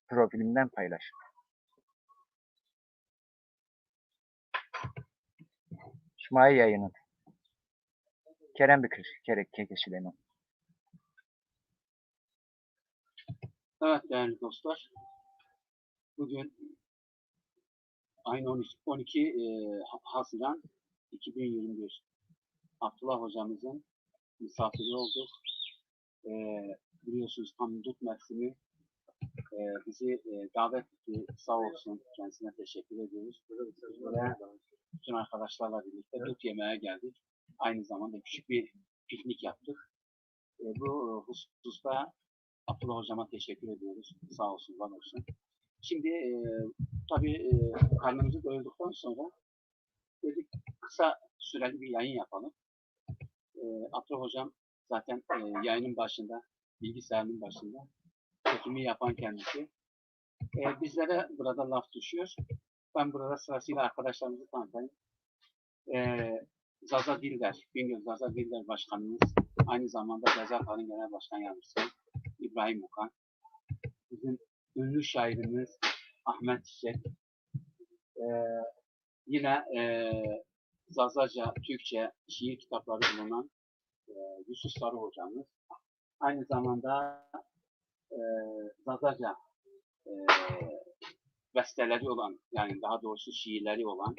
profilimden paylaş. İsmail yayını. Kerem Bükür. Keke Süleyman. Evet değerli dostlar. Bugün ayın 12 Haziran 2021. Abdullah hocamızın misafiri olduk. Biliyorsunuz tam dut mevsimi bizi davet etti. Sağ olsun. Kendisine teşekkür ediyoruz. Ve bütün arkadaşlarla birlikte dut yemeye geldik. Aynı zamanda küçük bir piknik yaptık. Bu hususta Abdullah hocama teşekkür ediyoruz. Sağ olsun, var olsun. Şimdi tabii karnımızı doyurduktan sonra dedik kısa süreli bir yayın yapalım. Abdullah hocam zaten yayının başında, bilgisayarının başında çekimi yapan kendisi. Bizlere burada laf düşüyor. Ben burada sırasıyla arkadaşlarımızı tanıtayım. Zaza Dilder, Bingöl Zaza Dilder Başkanımız, aynı zamanda Gaziantep'in Genel Başkan Yardımcısı İbrahim Okan, bizim ünlü şairimiz Ahmet Çiçek, yine Zazaca, Türkçe şiir kitapları bulunan Yusuf Sarı hocamız, aynı zamanda Zazaca besteleri olan, yani daha doğrusu şiirleri olan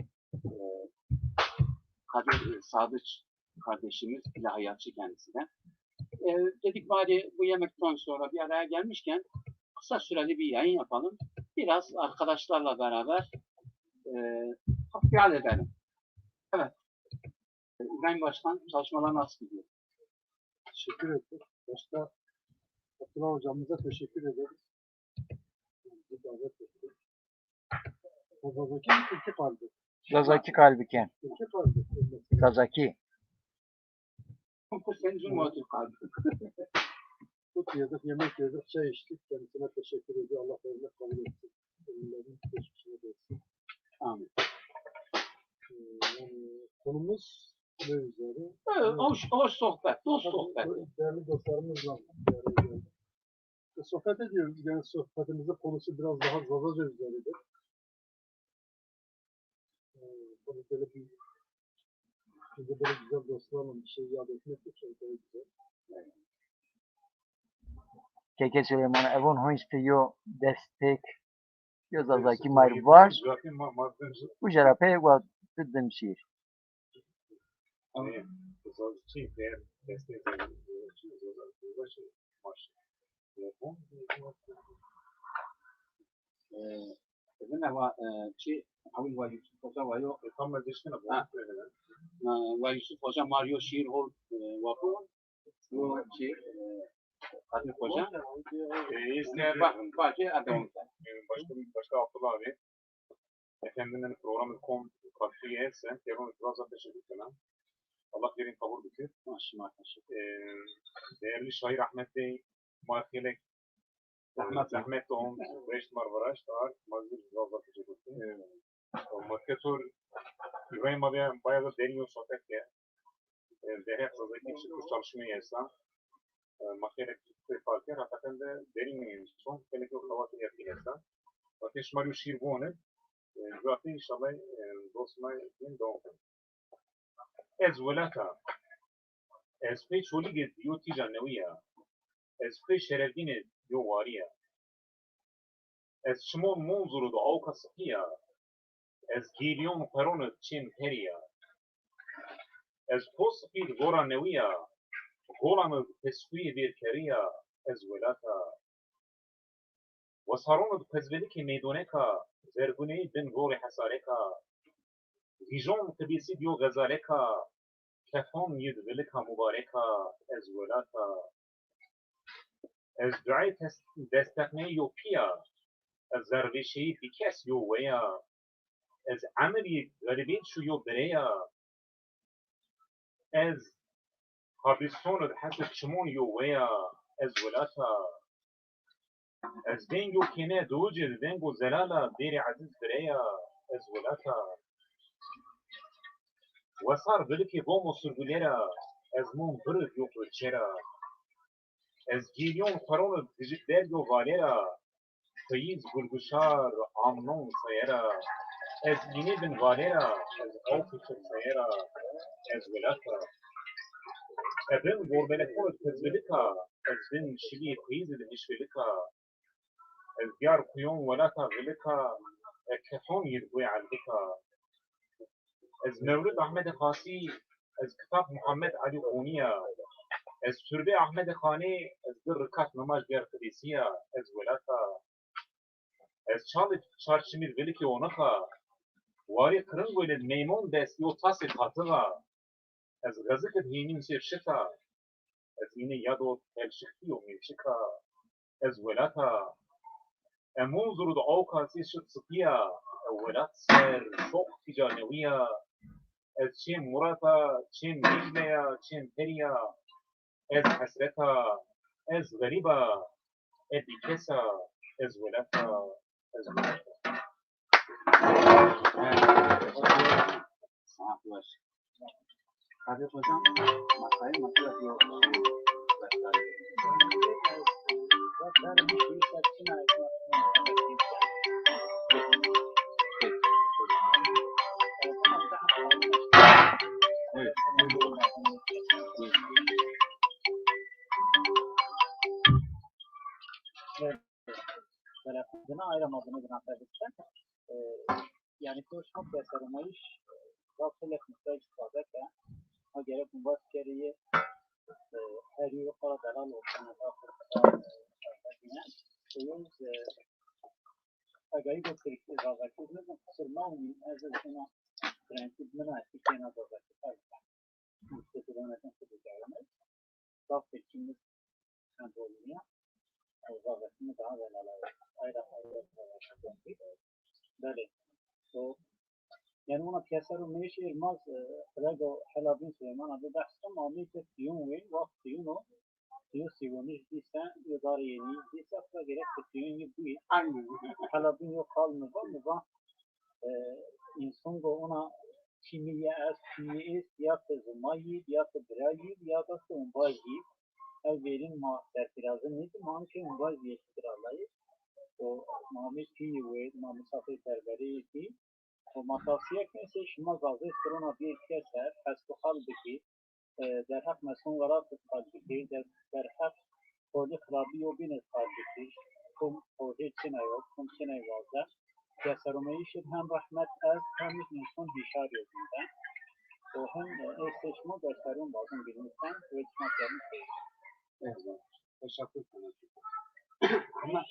Kadir Sadıç kardeşimiz, ilahiyatçı kendisi de. Dedik bari bu yemekten sonra bir araya gelmişken kısa süreli bir yayın yapalım. Biraz arkadaşlarla beraber hasbihal edelim. Evet. İbrahim Başkan, çalışmalar nasıl gidiyor? Teşekkür ederim. Başta Abdullah hocamıza teşekkür ederiz. Bir davet ettik. Zazaki iki kalbi. Zazaki Kalbiken. İki kalbi. Zazaki. Senin Cumhuriyet kalbi. Tut yedik, yemek yedik, çay içtik. Kendisine teşekkür ediyor. Allah vermek kabul etsin. Ölümlerin geçmişine versin. Amin. Konumuz ne üzere? Hoş sohbet, dost sohbet. Değerli dostlarımızla sohbet ediyoruz. Yani sohbetimizin konusu biraz daha Zazaca üzeridir. Bunu böyle bir şimdi böyle güzel dostlarla bir şey yad etmek de çok daha güzel. Keke Süleyman. Evon hoştu yo destek. Yo Zazaki Mayr var. Bu jarape wa tıddım şiir. إذن هو شيء حول ويوسف hoca ويو Tam meclisine bu. ويوسف hoca Mario şiir hol وابون bu şey Kadir hoca bahçe adamı. Başka Abdullah abi. Efendinin programı katkı etse, Kerem biraz teşekkür ederim. Allah yerin kabul etsin. Maşallah. Değerli şair Ahmet Bey, Markelek, Ahmet Doğum, Reşt Marvaraş, Mazgır Zavza teşekkür ederim. Marketor, İbrahim abiye bayağı da derin bir sohbet ya. Değerli Zazaki çıkmış çalışmaya yazsam, Markelek farkı hakikaten de derin bir son. Belki o kavatı yapıysa. Ateş Mario Şirvon'u, zaten inşallah dostuma devam edin. Ez velata, ez pey çoğuli yo ticaneviya, ez pey şerefdine yo variya, ez şimo monzuru da avka sıkıya, ez geliyon peronu çin periya, ez posfil gora neviya, goranı peskuyi bir keriya, ez velata, وصارون بكذبلك ميدونيكا زرغوني بن غوري حساريكا هيجون تبيسي ديو غزاليكا كفون يدبلكا مباركا ازولاتا از دعي دستقني يو بيا از زرغيشي بكاس يو ويا از عملي غريبين شو يو بريا از خابيسون بحسب شمون يو ويا ازولاتا از دنگو کنه دوجه دنگو زلالا دیر عزیز بریا از ولاتا وصار بلکی بومو سرگوليرا از مون برد يو برچرا از گیلیون قرون دجت درگو غاليرا Feyiz Gulguşar Amnon Sayera Ez yine bin Valera Ez Avkışır Sayera Ez Velaka Ebin Gorbelekor Tezvelika Ez bin Şili Feyiz edin İşvelika Ez Diyar Kuyon Velaka Velika Kefon Yirgui Albika Ez Mevlud Ahmed Khasi Ez Kitap Muhammed Ali Khuniya Ez Türbe Ahmed Khani Ez Bir Rikat Namaz Diyar Kudisiya Ez Velaka Ez Çalıp Çarşımir Veliki Onaka Wari Kırın böyle Meymun Des Yotası Katıga Ez Gazıkı Hinin Şirşika Ez yine Yado Elşikti O Mevşika Ez Velaka Emunzuru da Avka Sişit Sıkiya Velat Ser Çok Ticaneviya Ez Çin Murata Çin Necmeya Çin Periya Ez Hasreta Ez Gariba Edi Kesa Ez Velaka Ez Velaka Sanat ulaşık. Kadir Hocam masayı nasıl yapıyor? Evet. Tarafından ayıramadığını anlatırken yani konuşmak ve sarılmayış vaktiyle muhtaç kalırsa o gerek bu baskeriyi her yıl kala dalal olsun yine oyun agayı gösterikli zavakizmizin sırmağının azizine prensibine tikena zavakizler müstesirlemetin sıkıcağını zaf seçimimiz kontrolüne zavakizmi daha velalar ayrı böyle yani ona piyasaların meşe ilmaz Plago Halabin Süleyman abi bahsem amite tiyun ve vakt tiyun o tiyun sivoniş diyse yadar yeni diyse akla gerek tiyun gibi Aynen. Halabin yok halını var mı var insan da ona kimiye az kimiye ya da zumayı ya da birayı ya da umbayı evverin ma sertirazı neydi manki umbayı yeştir Allah'ı o mamis ki ve misafir perberi ki و مقاصیه کنسه شما واضح کرونا بیر کسر از تو حال بکی در حق مسئول ورات بخواد بکی در حق خودی خرابی و بین خواهد بکی کم خودی چه نیوز کم چه نیوازه کسر و میشید هم رحمت از همیش انسان بیشار یزیدن و هم استشما در سرون بازم بینیستن و اجماع کردن Evet. Teşekkür ederim. Ama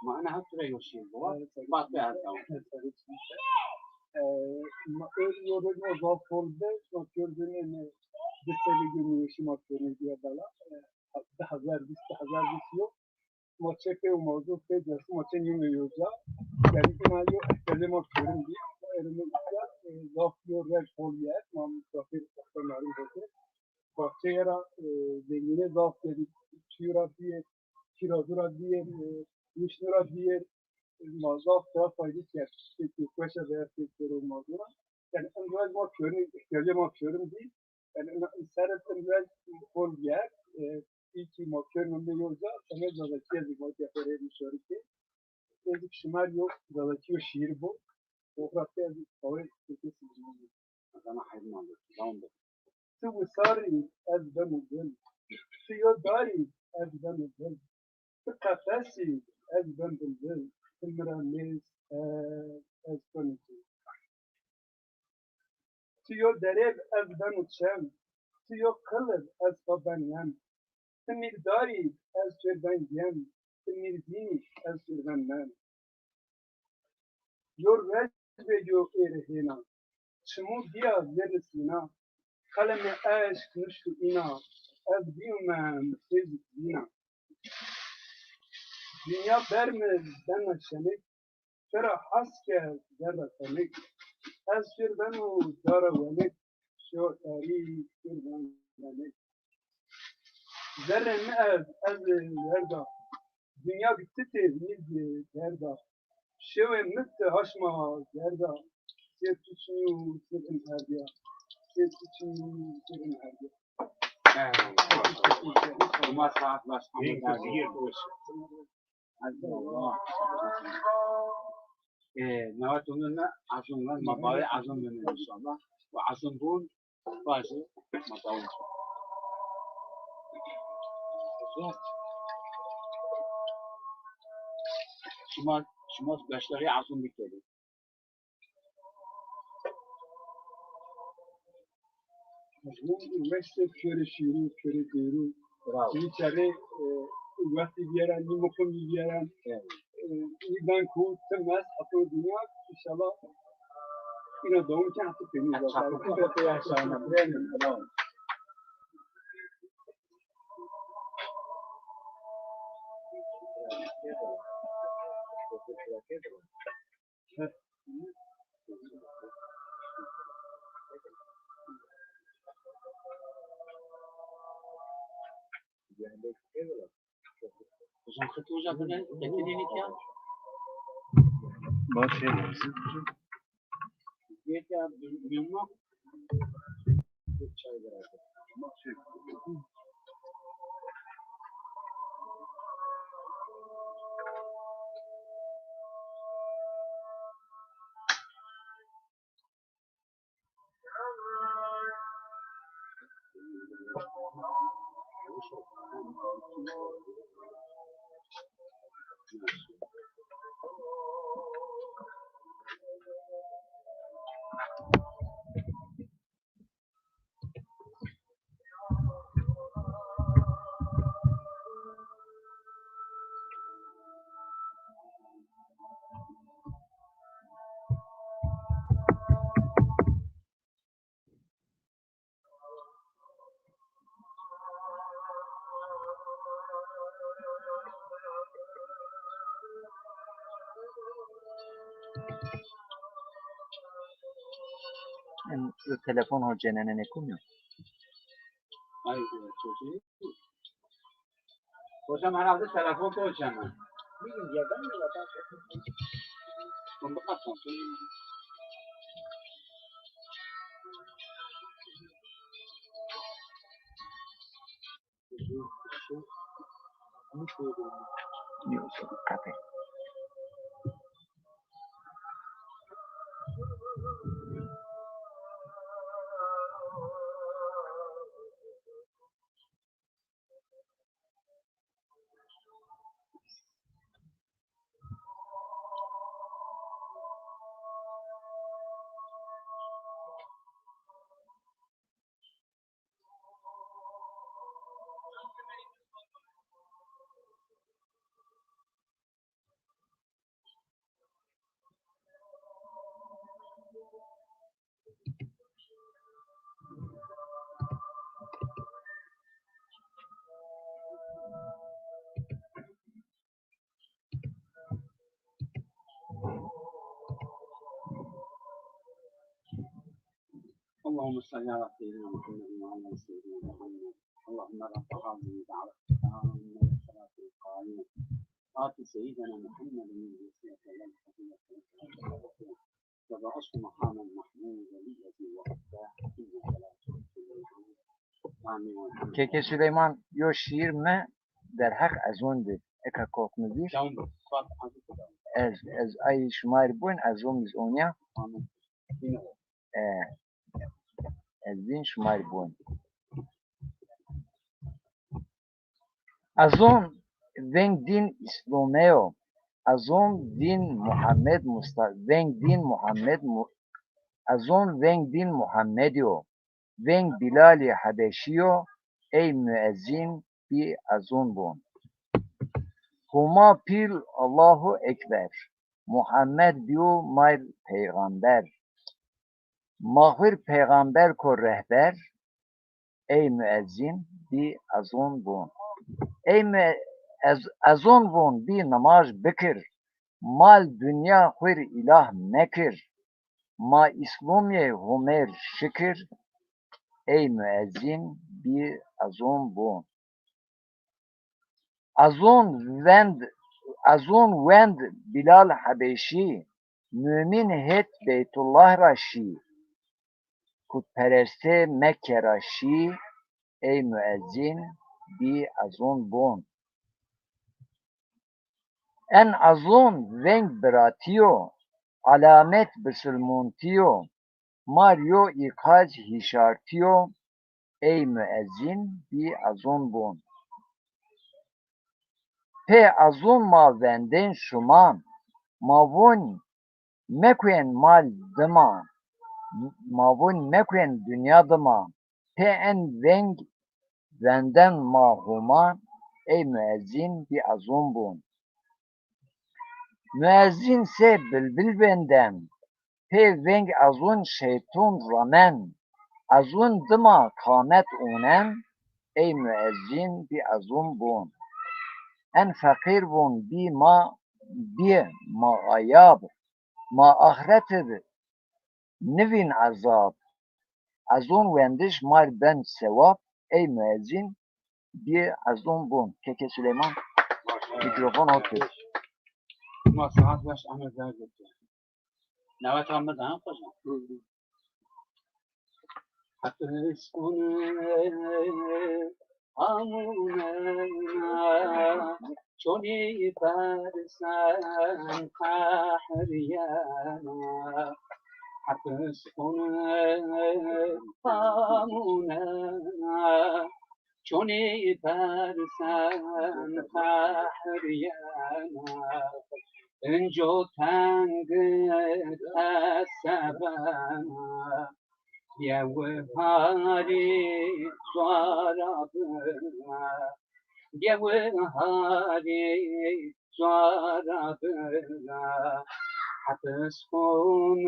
mana hatırı yoşuyor bu. Bak be adam. Yolun o zafolde gördüğünü dışarı günü makyonu diye bala daha zar yok maçeke o mevzu pek maçın yemiyor ya yani inayo böyle makyorum diye elime zafıyor red foliyer mam zafir takımların dedi bahçeyara zengine zaf dedi kirazura diye müşnura diye mazaf daha faydalı ki kuaşa veya sektörü mazura yani önce bakıyorum ihtiyacı bakıyorum değil yani insanın önce fol yer iki bakıyorum ne yolda sana zaten bir bakıya verelim şöyle ki bir şımal yok zaten şiir bu o kadar bir kavga etmesi Adana hayırlı olsun. tu sarı ezben uzun tu dari ezben uzun tu kafesi ezben uzun Imranis ezben uzun Tiyo derev ez ben uçem, tiyo kılır ez ben yem, timir dari ez ben yem, timir dini ez ben mem. Yor vec ve yo erhena, çmu diya zerisina, kaleme aşk nuşu ina, ez biyumem ez dina. Dünya bermez ben aşenik, fera haske zerre tenik, ez benu dara velik, شو تاريخ كلهم يعني ذرة مئة أزل هردا دنيا بتتي ميز هردا شو مت هشما هردا سير تشنو سير هردا سير تشنو سير هردا Evet. Bu masaatlaşmamız En lazım. güzel Allah. نواتنا عزمنا مباري عزمنا إن شاء الله وعزمون bazı madalı. Şumat başları azım biteli. مثل کره شیرین کره بیرو Bravo. این کره وقتی بیارن این مکن بیارن این بانکو تماس حتی دنیا انشالله اینا دوم که حتی کنی Çakıklı yaşayana bilelim. Bravo. Uzun kıtı uzatını getirin ya. باشه Diyet ya bilmem. Çay beraber. telefon hocanın ne konu? Hayır çocuğu. Hocam herhalde telefon da hocam. Bilmiyorum yerden mi zaten? Bunu kaçtan Yok, kafe. اللهم صل على سيدنا محمد وعلى سيدنا محمد اللهم رب هذه الدعوة التامة والصلاة القائمة آت سيدنا محمد من الوسيلة والفضيلة وبعثه مقاما محمودا الذي وقته إنك لا تخلف آمين. Keke Süleyman yo şiir me der hak azondur. Eka koknudur. Canım sıfat azı da. Ez ay şumar bun azon biz onya. Amin. Yine o. Ez din şumar bun. Azon ven din İslameo. Azon din Muhammed Mustafa. Ven din Muhammed Azon ven din Muhammedio. Ven Bilal-i Habeşiyo. Ey müezzin bi azon bun. Huma pil Allahu Ekber. Muhammed diyor mayr peygamber. Mahir peygamber ko rehber. Ey müezzin bi azon bun. Ey azon bun bi namaz bikir. Mal dünya hır ilah mekir. Ma İslamiye Homer şükür. Ey müezzin bi azon bun. Azon vend Bilal Habeşi, mümin het Beytullah Raşi, putpereste Mekke Raşi, ey müezzin bi azon bon. En azon venk bıratıyor, alamet bısılmontiyor, Mario ikaz hişartiyo, ey müezzin bir azon bon. Pe azon ma venden şuman, mavon mekuen mal dıma, mavon mekuen dünya dıma, pe en veng venden ma huma, ey müezzin bir azon bon. Müezzin se bülbül benden, pe veng azon şeytun ramen, azon dıma kamet onen, ey müezzin bir azon bon. En fakir bon bi ma ayab, ma ahiret nevin azab. Azon vendiş mar ben sevap, ey müezzin bir azon bon. Keke Süleyman, mikrofon otur. ما ساعت باش انا زايد نوات عمد هم قصة حتى اسكن عمونا شوني فرسان قحريانا حتى اسكن عمونا شوني فرسان قحريانا انجو تنگت السبانا يا وهاري زاربنا يا وهاري زاربنا حتسكن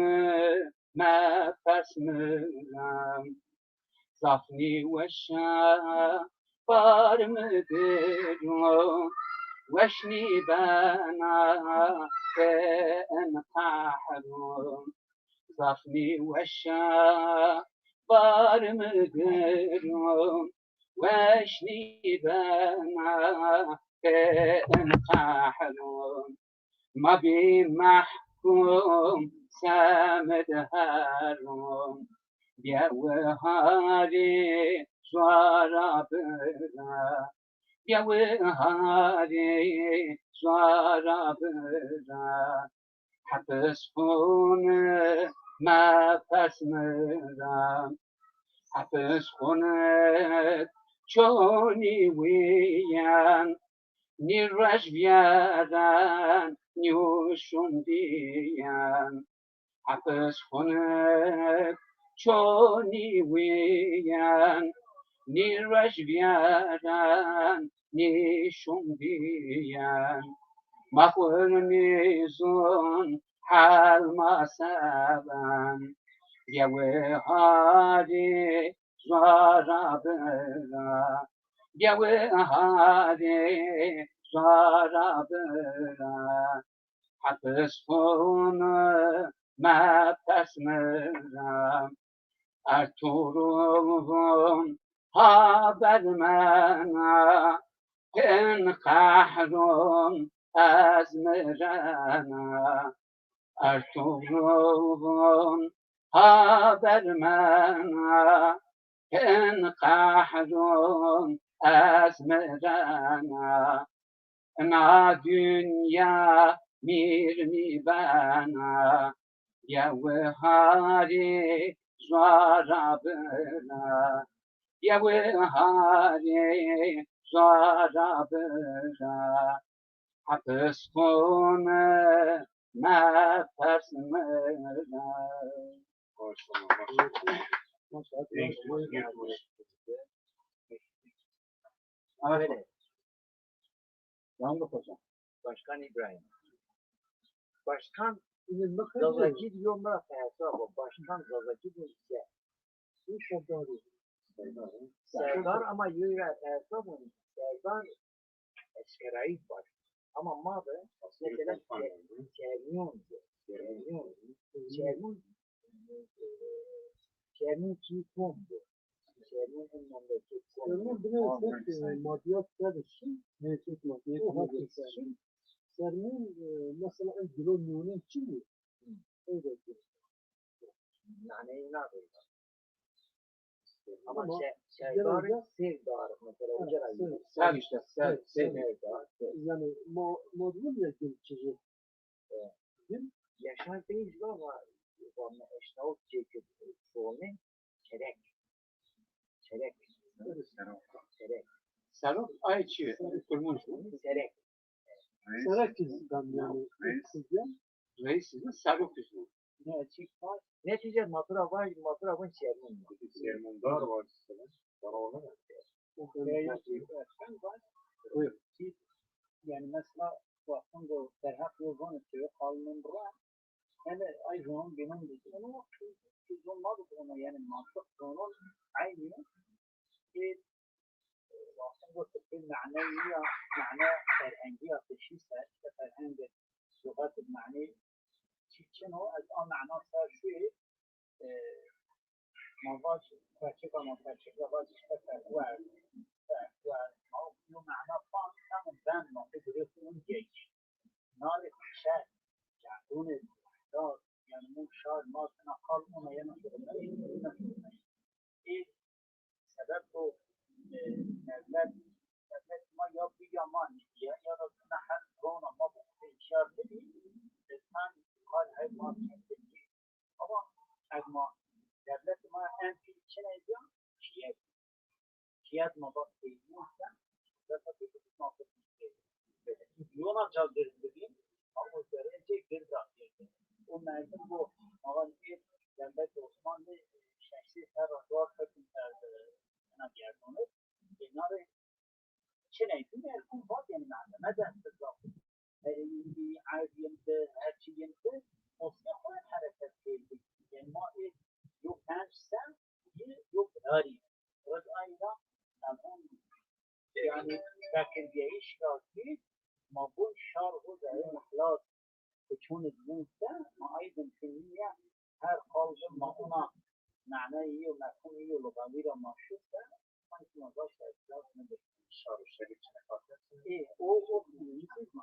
ما فسمنا زفني وشا بارمدرون وشني بنا كأن قحرون زفني وشا بارمدرون وشني بنا كأن قحرون ما بي محكوم سامد هارون يا وهاري زرابنا يا وهاري زرابنا حتسكن ما تسمرا حتسكن شوني ويان نيرش بيادان نيوشون ديان حتسكن شوني ويان نيرش بيادان نيشون ديان مخور نيزون حال ما سابان يا وهادي زرابنا يا وهادي زرابنا حتسكن ما تسمرا ارتورون haber mena en kahrun azmerana Ertuğrul'un haber mena en kahrun azmerana na dünya mirni bana ya vehari zarabına ya vehari zarabına hapıskun nefesmına Evet. Yanlış hocam. Başkan İbrahim. Başkan Zazaki diyorlar hesabı. Başkan Zazaki ise bu şartları Serdar ama yürüyor hesabı. Serdar eskerayı var. Ama mabe mesela Çerniyon ki kombu. Çerniyon memleket Sermon biraz maddiyat kardeşim. Mevcut maddiyat kardeşim. Sermon mesela en kilo nümunun kimi? Öyle diyor. yani ne yapıyor? Ama Ama şeydarı genelde- sevdarı. Mesela hoca da yine. Sel işte, sel, Evet, sel. Sevdar. yani modul ya geçici. Yaşar değil ama yani eşnavut çekip çoğunu çerek. Çerek. Çerek. Serok ayçi, kurmuş. Çerek. Serakiz'den yani kızım. Reis sizin Serok yüzü. Ne açık var. Netice matura var. Matura'nın şermin. Sermundar var size. Bana ona ne? Buyur. Yani mesela baktım bu Serhat Yoldan istiyor. Kalının bura. Yani ay zaman benim dedi. Ama olmadı ona yani mantık onun aynı. Ki baktım bu tepki معنوية معناه فرهنجية في شيء فرهنج اللغات المعنية شنو الآن معناه صار شيء مواج فرشة ما فرشة مواج اشتغل و معناه فان كان بان ما تقدر تقول جيش نار الشارع يعطون الدار يعني مو شار ما تنقل وما ينشر ايه سببه devlet ma ya bir yaman ya ya da nahan rona ma bu işaret değil. Sen hal hayvan çekti. Ama agma devlet ma en için ediyor. Şiyat ma bak değilse da tabii ki ma bu Yona caldırdı ama gelecek bir zaten. O merkez bu ama bir devlet Osmanlı şahsi her var takımlarda ana geldi. Bunları شنو الدنيا يكون فاضي يعني معنا مدى بالضبط اللي عاد يمتى هادشي يمتى وصيح وين حركة كيفي يعني ما إيه يو كانش سام يو هاري رد أيضا الآن يعني فاكر بيعيش كاكيد ما بون شهر هو زي خلاص تكون الدنيا ما أيضا كمية هر قلب ما أنا معناه ومفهومي ولغوية ما شفته ما يكون ضاش إخلاص من Şarı şerif içine kalkarsın. o bilgisiz mi?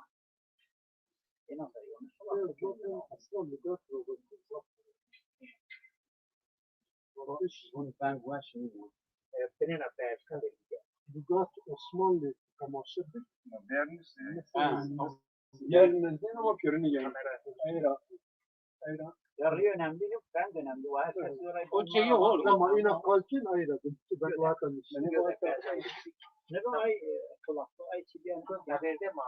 En azından Aslında müddet robotu. bunu ben bu şimdi benim haber Lügat Osmanlı kamaşıdır. Modern Yerinden ama körünü yerim. Ayra. yarı önemli yok ben de önemli var herkes orayı O şey yok oğlum. Ama yine kalkin ayradım. Ben zaten ne bu ay kulaklı ay çiziyen haberde ma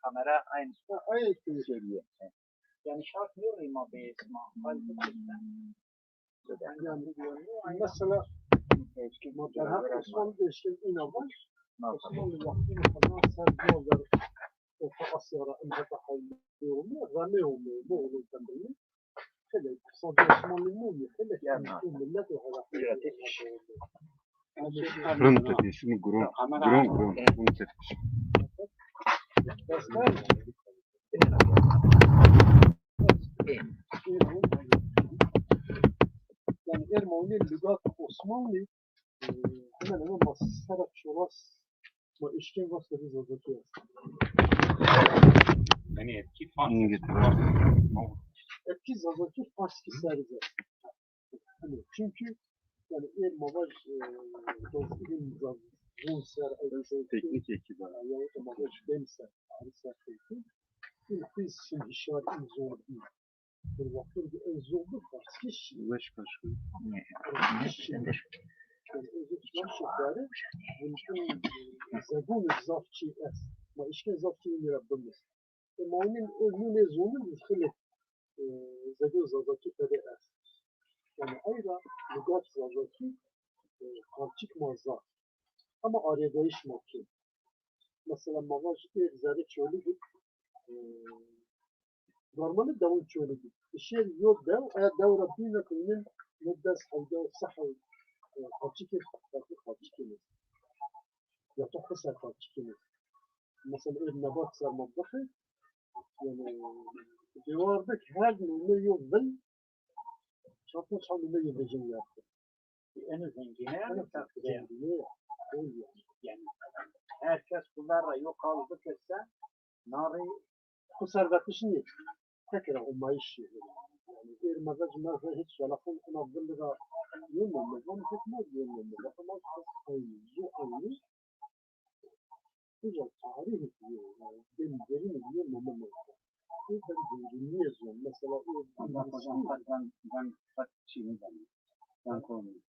kamera aynı ayet söylüyor yani şart yok ima be isma yani mesela modern Osmanlı değişken inanmak Osmanlı vaktiyle falan sen yolları Orta Asya'da imzata hayli olmuyor. Rame olmuyor. Bu olur kendini. Hele kısaca Osmanlı'nın olmuyor. Hele kendi millet o kadar. Grum tepesini grum. Grum tepesi. Yani Ermeni lügat Osmanlı hemen hemen masaslara çoğaz ama işken varsa biz azaltıyoruz. Yani etki fark. Etki azaltıyor Farski serze. Hani çünkü yani Ermavaş dostluğun bu ser Teknik ekibi. ya o Mavaş demse arisa teknik. Biz şimdi işaret zor değil. Bir vakit en zorlu Farski işi. Ulaş kaşkı. شكاره ممكن زبون الزافشي اس ما إشكال زافشي اللي ربنا ما هو زون مدخلة زبون زافشي كده اس يعني أيضا لغات زافشي قارتشيك مازا أما آريدايش ممكن مثلا ما واش زاري شولي جد normal davul şöyle bir şey yok da dav Rabbine kılın müddet halde sahih Hakiki hakiki ya da kısa hakiki mesela bir nebat sarmadığı yani divardaki her ne yok ben çatı çalında gideceğim yaptı. en azından yani herkes bunlarla yok aldı kesse nari bu servet işini tekrar olmayı istiyor. Yani irmagaj merhe hiç yalakın anadıllığa yönlenme. Onu tutmaz yönlenme. Ama aynı, zu aynı. Güzel tarih ediyor. Yani benim derin ediyor memem. Ben dinleyi yazıyorum. Mesela Allah hocam ben kaç şeyini ben konuyu.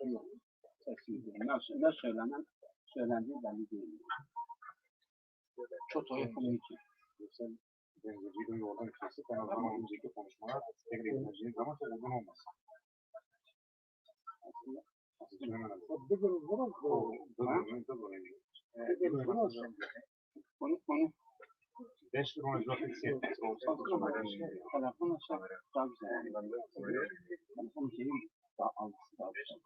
Aynen. Ne söylendiği belli değil. Çok yakın için. Zencefilin yoldan kesip en azından önceki konuşmalar tekrar edileceği zaman çok uzun olmasın. bugün biraz Onu 5 lira ona zaten siyasi olsa telefon açar daha güzel. Telefon şeyi daha altısı daha güzel.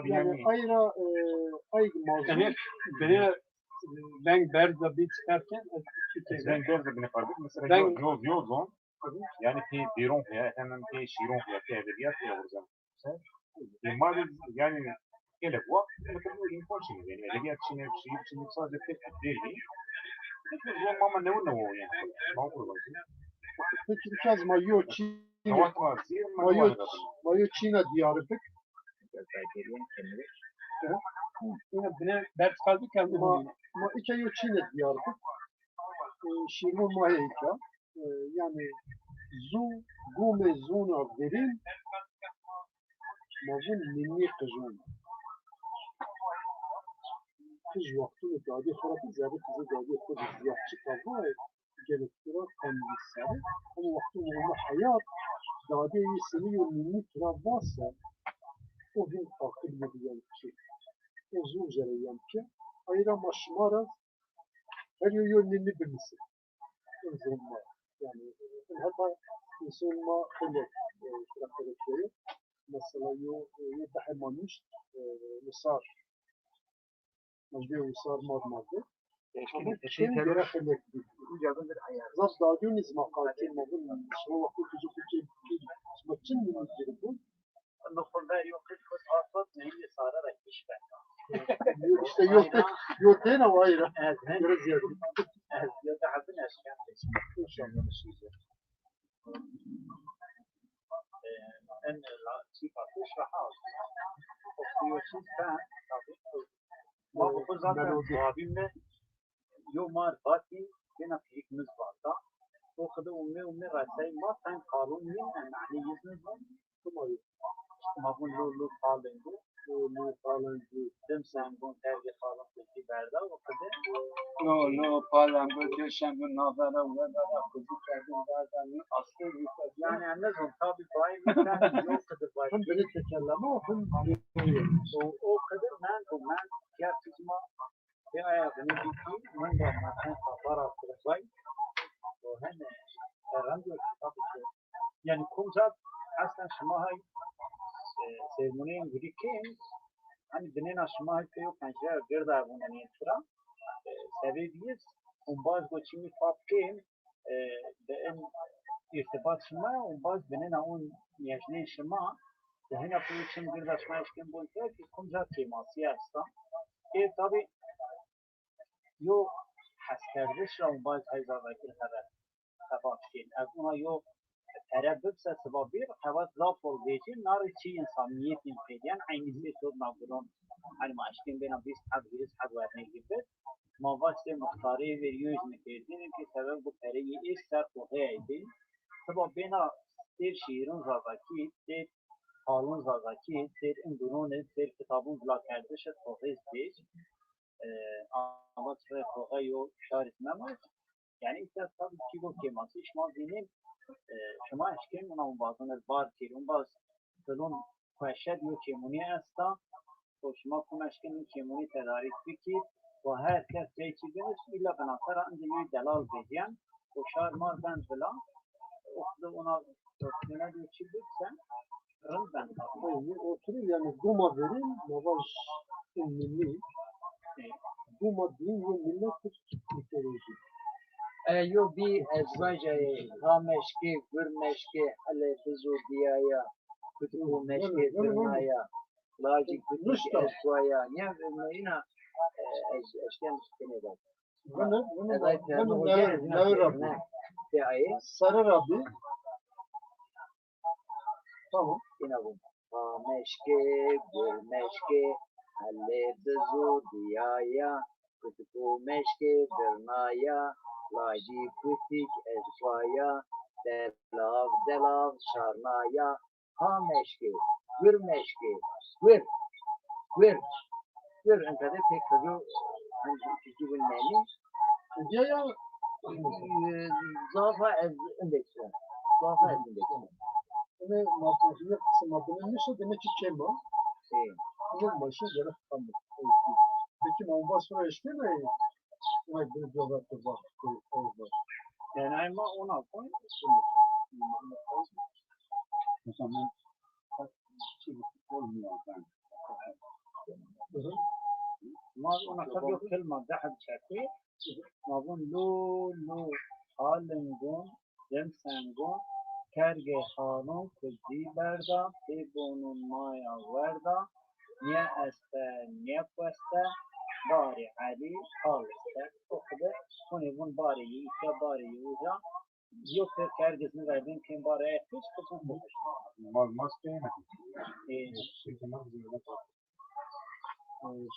yani ayra Yani mazlum ben berda bir çıkarken ben dört bin yapardık. Mesela Ben- yol zon. Yani ki diron ya hemen ki şiron ya ki edebiyat ya o zaman. Maalesef yani hele bu mesela bu info şimdi yani edebiyat şimdi şiir şimdi sadece tek değil. Bu ama ne o yani. Makul peki biraz mayo Çin Savaş var. Zir mayo Çin'e diyarıdık yine bine ders kaldı kendi ma iki ayo Çin'e diyarıdık şiirmo maheyka yani zu gume zuna verin mazun minni kızın kız vaktini dadi xarabı ziyade kızı dadi xud ziyadçı kavga gerektira kandisleri ama vakti olma hayat dadi seni minni trabasa o gün farklı bir şey o zul cereyan ki ayra maşmara her yönünü bilmesi zulma yani hatta zulma kule karakteri mesela yedahmamış misar مجدي وصار مضمضة شيء غير خلك زاد دادون از مقاطع مضمون شو وقت تجي تجي ما كل من يجربون النقل ده يوقف كل أصوات نهي صار لك مش işte yoltayına o ayrı biraz ziyade زيادة حبنا أشياء inşallah أن الصفة تشرح وفي كان ما بقول zaten abimle yomar bati gene fikrimiz var da o kadar ummi rasay ma sen kanun min yani yüzünüz var ma bu lulu falan dem sen bu tercih falan ki berda o kadar No, falan böyle şampiyon nazara uğradı. Kuzu kerdim zaten aslı yani anladın tabi bayım sen yok kadar var hem beni tekerleme hem o kadar ben gerçekten ve ayağını bitti ben de zaten safar attıracağım o hem herhangi bir tabii ki yani kumsat aslında şumay sermonenin giriken hani denen aşmay ki yok kanca gerda bunun yanında sebebiyiz umbaz goçimi fatken de en irtibat şuma umbaz denen on yaşne şuma de hena pozisyonu gerda şmay şken bu ki kumsat keması aslında tabii yo حسکردش را باید هزار وکیل خبر شین از اونها یو طرف ببسه سبابیر حواس زافل بیشین ناری چی انسانیت این پیدین عینیزی شد نبودن hani maaşken ben biz had vermeye gibi ma vaste muhtari veriyoruz mekerdin ki sebep bu periyi ister kohaydı sebep bena der şiirin zazaki der halın zazaki der indurun der kitabın zla kardeş kohayız beş ama sıra kohay o şarit memur yani işte tabii ki bu keması şma dinin şma eşken ona bazı bar ki baz bunun kuaşet yok kemuni asta o şma kuaşken kemuni tedarik ki ve her kes çeşidiniz illa bana sara indi delal bediyen o şar mar ben bela o ona ne diyor çizdirsen ben oturuyor yani guma verin yavaş milli guma din ve millet mitoloji Eyo bir ezvaca rameşki, gürmeşki, hele bizu biyaya, kutubu meşki, gürmaya, لاجی کتیش اشوایا نیا اینا اشکن کنه ازای ترنوجه نه de ayı Sarı Rabbi. Tamam. yine bu. Meşke, meşke, halle bezu diyaya, kutuku meşke, dernaya, laci kutik ezvaya, delav şarnaya, ha meşke, gür meşke, gür, enkade pek kızı, hani iki bilmeni, Diye ya zafa ez indeksler, zafa ez indeksler. ne matematik kısımlarının neyse demek ki kelime. Bunun başı yarı kalmış. Peki mamba sonra işte mi? Ona bir cevap var. Yani ama 16 O zaman olmuyor ben. ما أنا قد يقول كلمة ذهب شكي ما بون لو حالنگون دمسنگون کرگه خانون کجی بردا تی بونون مایا وردا نیا استه نیا پسته باری علی حالسته اخده کنی بون باری ایکا باری یوزا yok herkesin verdiğin kim bari etmiş kutun bulmuş. Olmaz değil mi?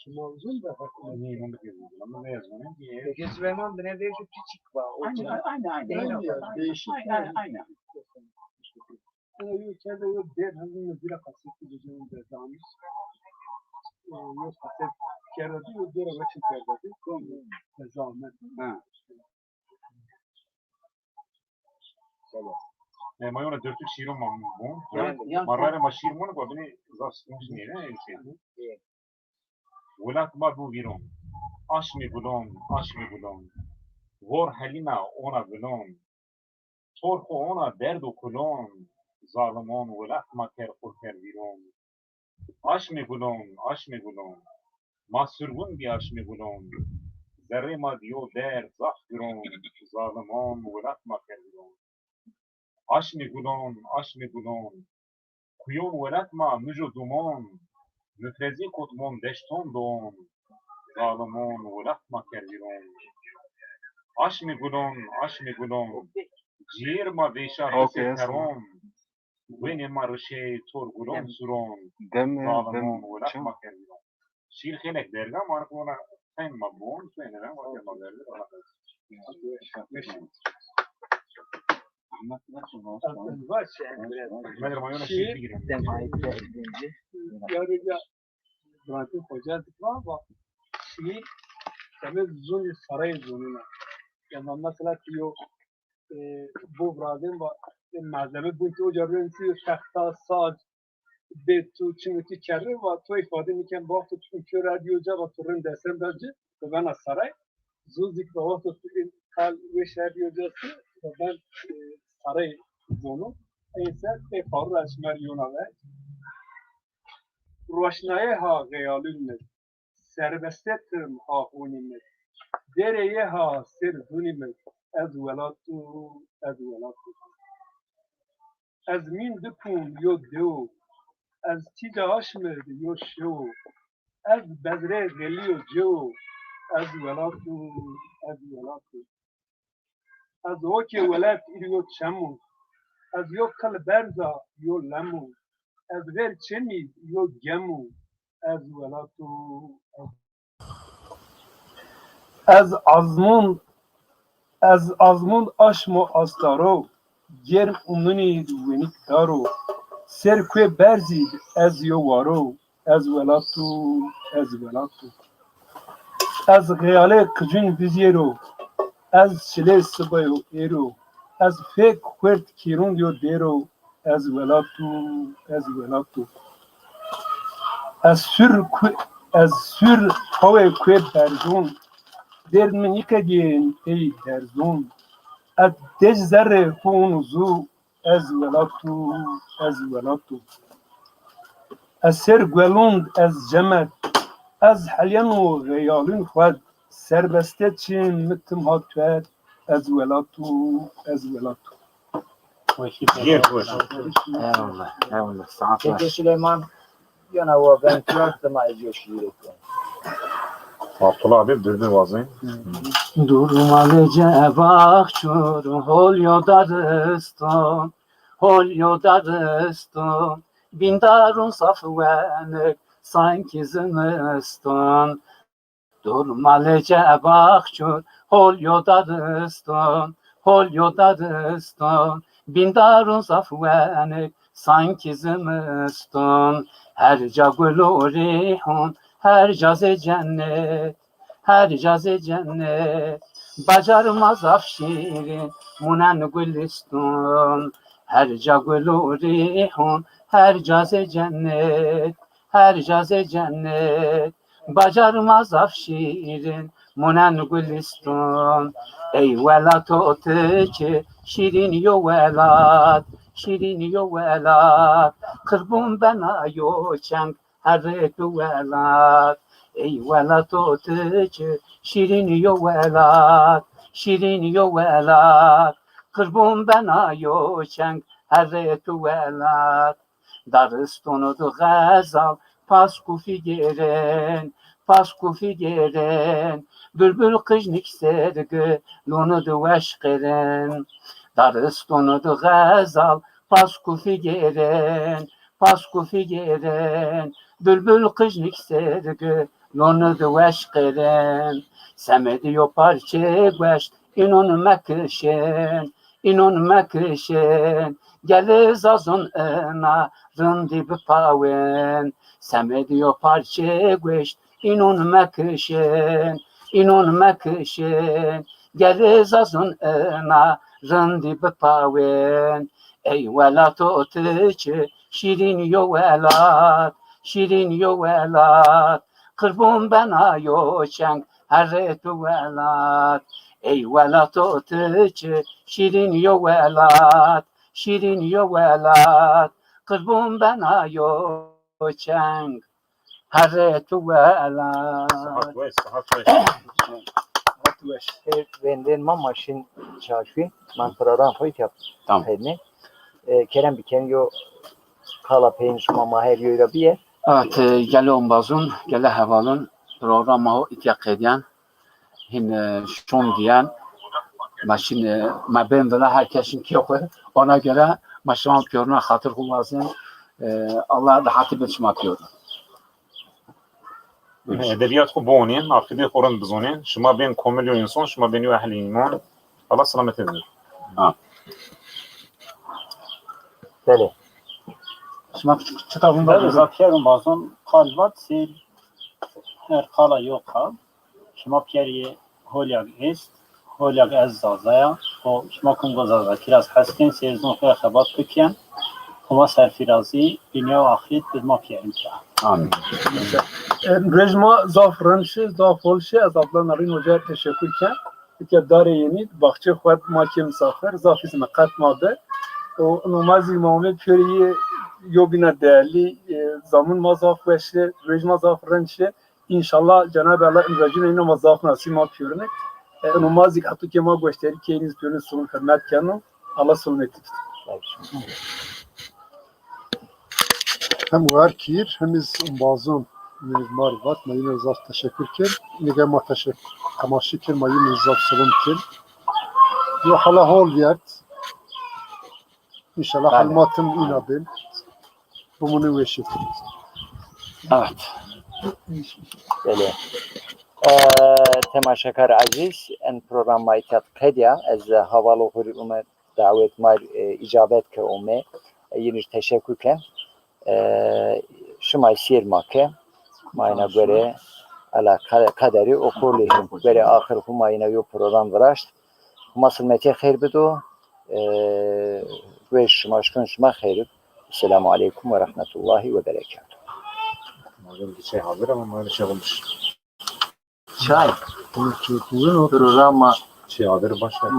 Şimdi uzun da Niye bunu geziyorsun? Ama ne yazmanı? Peki Süleyman ne diyor şu küçük var. Aynen. değişik. Aynen. Ülkede yok der hazırlığı bir kasıtlı düzenin bezamız. Yok kasıt keredi yok der vakit keredi. Bezamet. Ha. Ma io una dörtlük şiirim var bu. Yan Marrare ma şiirim var bu beni zastırmış niye ne şey. Velat ma bu viron. Aş mi bulon. Vor halina ona bulon. Torku ona derdu kulon. Zalimon velat ma ker viron. Aş mi bulon. Masurgun bir aş mi bulon. Zerre ma diyo der zah viron. Zalimon velat ma ker viron. Aş mi bulon. Kuyon velat ma müjo dumon. Müfrezi kutmon deşton don. Zalimon velat ma ker viron. Aş mi bulon. Ciğer ma veşa Okay, hise teron. Vene ma rişe tor gulon suron. Dem Zalimon velat ma ker viron. Şiir xelek derdi ama artık ona sen ma bon, sen ne var ya ma derdi. Var Medir ma yona şiir girin. yani ya Bırakın koca var ama şiir temel zor saray zonuna. Yani mesela diyor bu brazil var malzeme bu to jarrenti tahta saz betu çünkü kerre var to ifade miken bu hafta çünkü radyoca ve turun desem derce ve ben saray zuzik ve hafta çünkü kal ve radyocası ve ben saray zonu ise farı açmer yona ve roşnaya ha gayalünne serbestettim ha hunime dereye ha serhunime ez velatu ez min dipun yo deo ez tida aşmer yo şo ez bedre geliyo jo ez velatu ez oke velat iriyo çamu ez yok kal berza yo lamu ez ver çemi yo gemu ez velatu از آزمون آشمو آستارو گرم اونونی دوینیک دارو سر کوی برزید از یوارو از ولاتو از غیاله کجون ویزیرو از شله سبایو ایرو از فک خورد کیرون دیو دیرو از ولاتو از سر کوی برزون در منیکگین ای درزون از دژ زره خون زو از ولاتو از سر گلوند از جمد از حلیان و غیالون خود سربسته چین متم هاتوه از ولاتو Yer koy. Eyvallah. Peki Süleyman yana o ben kırarsam acıyor şiir. Abdullah abi bir vazayım. Durmalı cevakçur, hol yodarıston, hol yodarıston, bindarun safvenek, sanki zımıston. Durmalı cevakçur, hol yodarıston, hol yodarıston, bindarun safvenek, sanki zımıston. Her cagulu rihun, her caze cennet, her caze cennet, bacarmaz afşirin, munen güliston. Her cagulu rihun, her caze cennet, her caze cennet, bacarmaz afşirin, munen güliston. Ey velat o teki, şirin yo velat, şirin yo velat, kırbun bena yo çeng, her reku velat. Ey velat o teki, şirin yo velat, şirin yo velat, kırbun bena yo çeng, her reku velat. Darıstonu du gazal, pasku figeren, pasku figeren, bülbül kıjnik sergü, lonu du veşkeren. Darıstonu du gazal, pasku figeren, pasku figeren, bülbül kıjnik sergü, lonu du veşkeren. Semediyo parçe güeş, inon mekşen, inon mekşen, geliz azon ena, rındi bi pawen. Semediyo parçe güeş, inon mekşen, inon mekşen, geliz azon ena, rındi bi pawen. Ey velat o tıçı, şirin yo velat, şirin yo velat, kırbun bena yo çeng, her retu velat. Ey velat o tıçı, şirin yo velat, şirin yo velat, kırbun bena yo çeng, her retu velat. Sahat ve sahat ve. Benden maşin çarşı, man program koyup yap. Tamam. Kerem bir kenyo kala peyn şuma maher yoyra bir yer. Evet, gele ombazun, gele hevalın programı o itiyak ediyen, hin şun diyen, maşin meben vela herkesin ki yok. Ona göre maşan piyoruna hatır kullasın. Allah da hatip etşim atıyor. Edebiyat ku bonin, akide korun bizonin. Şuma ben komilyo insan, şuma ben ehli iman. Allah selamet edin. Böyle. Şuma kitabında بله زاپیرم بازم قلبات سیل هر قالا yok kal. شما پیری هولیاگ است هولیاگ از زازایا و شما کن گذازا کلاس هستین سیرزون خیلی خبات بکن شما سرفرازی دنیا و آخرت به ما پیریم که Amin. رژما زاف رنشی زاف ولشی از ablan Narin Hoca'ya teşekkür ken که داره یعنی باخچه خود ما که مسافر زافی زمقت ماده و نمازی معامله پیری یوگینا değerli zaman mazaf veşle rejma zaf renşe inşallah Cenab-ı Allah imracına ina mazaf nasip ma piyurne namazi hatu ke ma gösteri ki eniz piyurne sunun hürmet kanu Allah sunnet. Hem var kir hemiz bazım marvat mayın zaf teşekkür kir nige ma teşekkür tamaşi kir mayın zaf sunun kir yo hala hol yert inşallah halmatım inabil bunu veşit. Evet. Böyle. Temaşakar aziz en programma itat pedya ez havalı huri ume davet mar icabet ke ume yine teşekkür ken şumay sirmake mayna göre ala kaderi okurlihim göre ahir humayna yo program varaşt humasılmete khair bidu ve şumaşkın şuma khair. Esselamu aleyküm ve rahmetullahi ve berekatuhu. Malum bir şey hazır ama böyle şey olmuş. Çay. Programa Şey hazır başla.